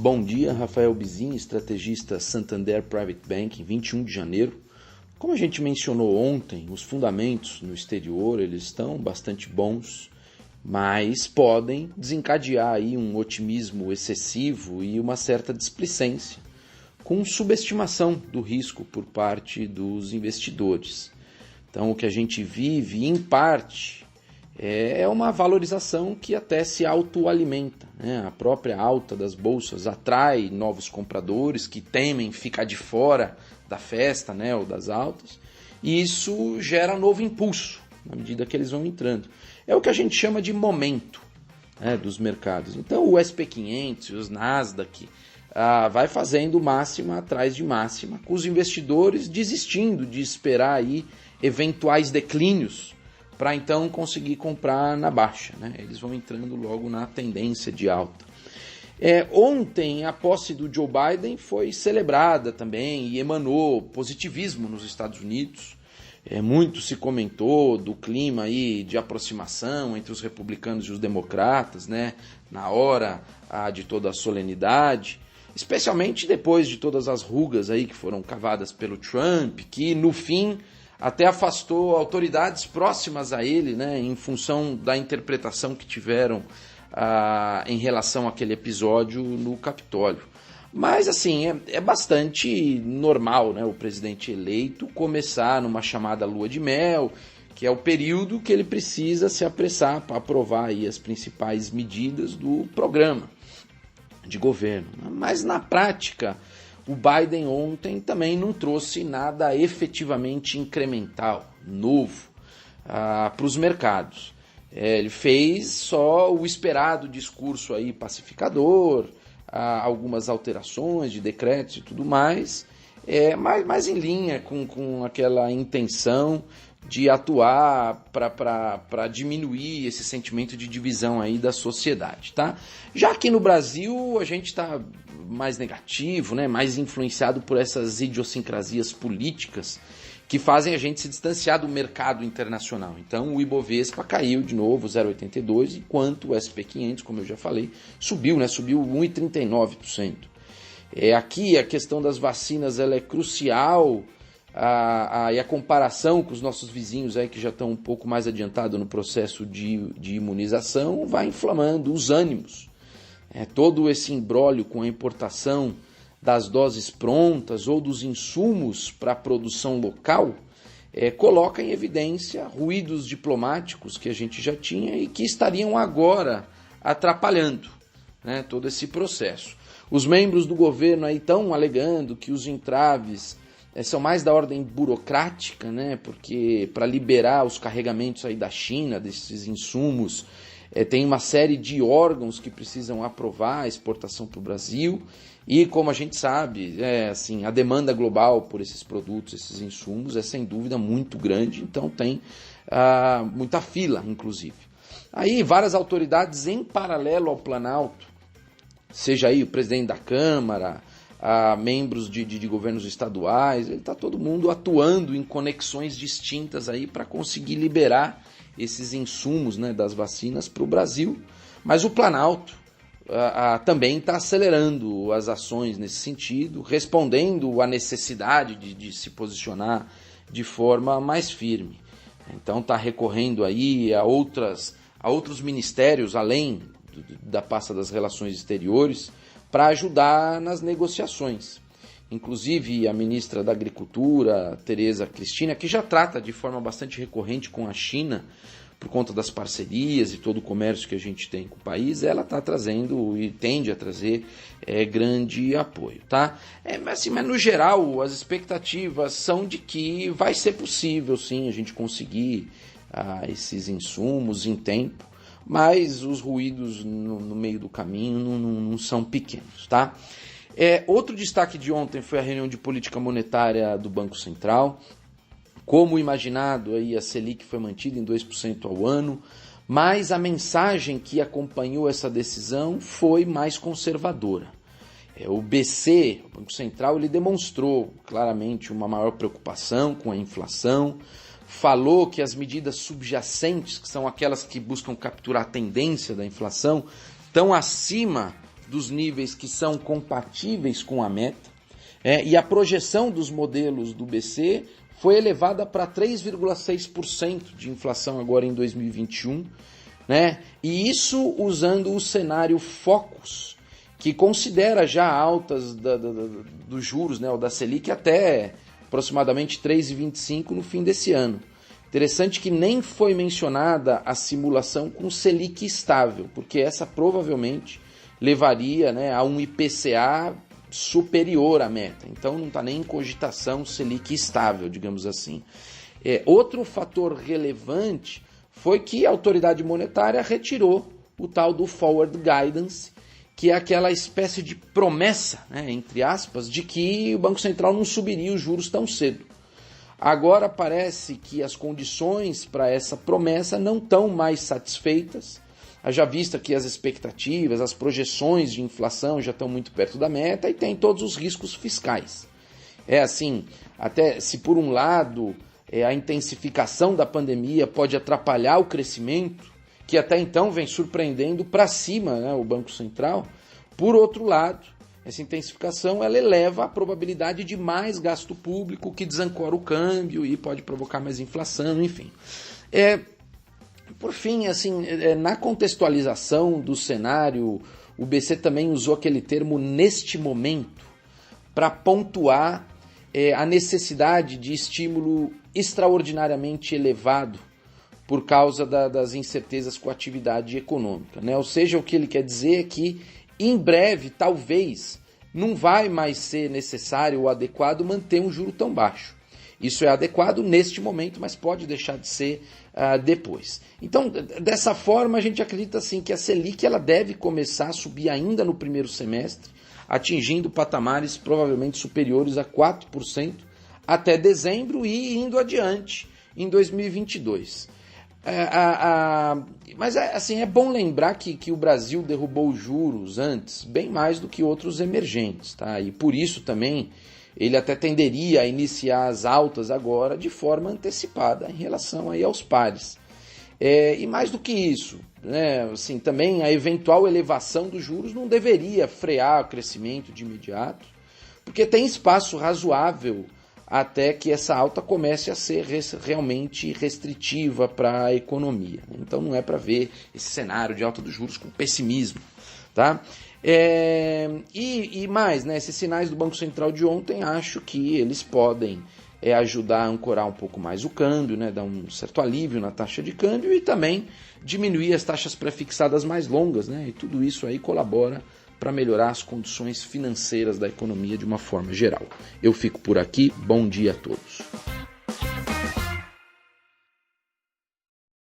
Bom dia, Rafael Bizin, estrategista Santander Private Banking, 21 de janeiro. Como a gente mencionou ontem, os fundamentos no exterior eles estão bastante bons, mas podem desencadear aí um otimismo excessivo e uma certa displicência, com subestimação do risco por parte dos investidores. Então, o que a gente vive, em parte, é uma valorização que até se autoalimenta, né? A própria alta das bolsas atrai novos compradores que temem ficar de fora da festa, né, ou das altas, e isso gera novo impulso na medida que eles vão entrando. É o que a gente chama de momento, né, dos mercados. Então o SP500 e os Nasdaq vai fazendo máxima atrás de máxima, com os investidores desistindo de esperar aí eventuais declínios para então conseguir comprar na baixa, né? Eles vão entrando logo na tendência de alta. Ontem a posse do Joe Biden foi celebrada também e emanou positivismo nos Estados Unidos. Muito se comentou do clima aí de aproximação entre os republicanos e os democratas, né? Na hora de toda a solenidade, especialmente depois de todas as rugas aí que foram cavadas pelo Trump, que no fim até afastou autoridades próximas a ele, né, em função da interpretação que tiveram em relação àquele episódio no Capitólio. Mas, assim, é bastante normal, né, o presidente eleito começar numa chamada lua de mel, que é o período que ele precisa se apressar para aprovar aí as principais medidas do programa de governo. Mas, na prática, o Biden ontem também não trouxe nada efetivamente incremental, novo, para os mercados. Ele fez só o esperado discurso aí pacificador, algumas alterações de decretos e tudo mais, mais em linha com aquela intenção de atuar para diminuir esse sentimento de divisão aí da sociedade, tá? Já aqui no Brasil a gente está mais negativo, né? Mais influenciado por essas idiosincrasias políticas que fazem a gente se distanciar do mercado internacional. Então o Ibovespa caiu de novo 0,82, enquanto o SP500, como eu já falei, subiu, né? Subiu 1,39%. Aqui a questão das vacinas ela é crucial, e a comparação com os nossos vizinhos aí que já estão um pouco mais adiantados no processo de imunização vai inflamando os ânimos. Todo esse imbróglio com a importação das doses prontas ou dos insumos para a produção local coloca em evidência ruídos diplomáticos que a gente já tinha e que estariam agora atrapalhando, né, todo esse processo. Os membros do governo aí estão alegando que os entraves são mais da ordem burocrática, né? Porque para liberar os carregamentos aí da China, desses insumos, tem uma série de órgãos que precisam aprovar a exportação para o Brasil e, como a gente sabe, assim, a demanda global por esses produtos, esses insumos, é sem dúvida muito grande, então tem muita fila, inclusive. Aí várias autoridades em paralelo ao Planalto, seja aí o presidente da Câmara, membros de governos estaduais, está todo mundo atuando em conexões distintas aí para conseguir liberar esses insumos, né, das vacinas para o Brasil. Mas o Planalto também está acelerando as ações nesse sentido, respondendo à necessidade de se posicionar de forma mais firme. Então está recorrendo aí a outros ministérios, além da pasta das relações exteriores, para ajudar nas negociações. Inclusive a ministra da Agricultura, Tereza Cristina, que já trata de forma bastante recorrente com a China, por conta das parcerias e todo o comércio que a gente tem com o país, ela está trazendo e tende a trazer grande apoio, tá? Mas no geral, as expectativas são de que vai ser possível, sim, a gente conseguir esses insumos em tempo, mas os ruídos no meio do caminho não são pequenos, tá? Outro destaque de ontem foi a reunião de política monetária do Banco Central. Como imaginado, aí a Selic foi mantida em 2% ao ano, mas a mensagem que acompanhou essa decisão foi mais conservadora. O BC, o Banco Central, ele demonstrou claramente uma maior preocupação com a inflação, falou que as medidas subjacentes, que são aquelas que buscam capturar a tendência da inflação, estão acima dos níveis que são compatíveis com a meta, e a projeção dos modelos do BC foi elevada para 3,6% de inflação agora em 2021, né? E isso usando o cenário Focus, que considera já altas dos juros, né, ou da Selic, até aproximadamente 3,25% no fim desse ano. Interessante que nem foi mencionada a simulação com Selic estável, porque essa provavelmente levaria, né, a um IPCA superior à meta. Então não está nem em cogitação Selic estável, digamos assim. Outro fator relevante foi que a autoridade monetária retirou o tal do Forward Guidance, que é aquela espécie de promessa, né, entre aspas, de que o Banco Central não subiria os juros tão cedo. Agora parece que as condições para essa promessa não estão mais satisfeitas, haja vista que as expectativas, as projeções de inflação já estão muito perto da meta e tem todos os riscos fiscais. Até se por um lado a intensificação da pandemia pode atrapalhar o crescimento, que até então vem surpreendendo para cima, né, o Banco Central, por outro lado, essa intensificação ela eleva a probabilidade de mais gasto público, que desancora o câmbio e pode provocar mais inflação, enfim. Por fim, na contextualização do cenário, o BC também usou aquele termo neste momento para pontuar a necessidade de estímulo extraordinariamente elevado por causa das incertezas com a atividade econômica, né? Ou seja, o que ele quer dizer é que em breve, talvez, não vai mais ser necessário ou adequado manter um juro tão baixo. Isso é adequado neste momento, mas pode deixar de ser depois. Então, dessa forma, a gente acredita assim, que a Selic ela deve começar a subir ainda no primeiro semestre, atingindo patamares provavelmente superiores a 4% até dezembro e indo adiante em 2022. Mas é bom lembrar que o Brasil derrubou os juros antes, bem mais do que outros emergentes, tá? E por isso também ele até tenderia a iniciar as altas agora de forma antecipada em relação aí aos pares. E mais do que isso, né, também a eventual elevação dos juros não deveria frear o crescimento de imediato, porque tem espaço razoável até que essa alta comece a ser realmente restritiva para a economia. Então não é para ver esse cenário de alta dos juros com pessimismo, tá? E mais, né, esses sinais do Banco Central de ontem, acho que eles podem ajudar a ancorar um pouco mais o câmbio, né, dar um certo alívio na taxa de câmbio e também diminuir as taxas pré-fixadas mais longas, né, e tudo isso aí colabora para melhorar as condições financeiras da economia de uma forma geral. Eu fico por aqui, bom dia a todos.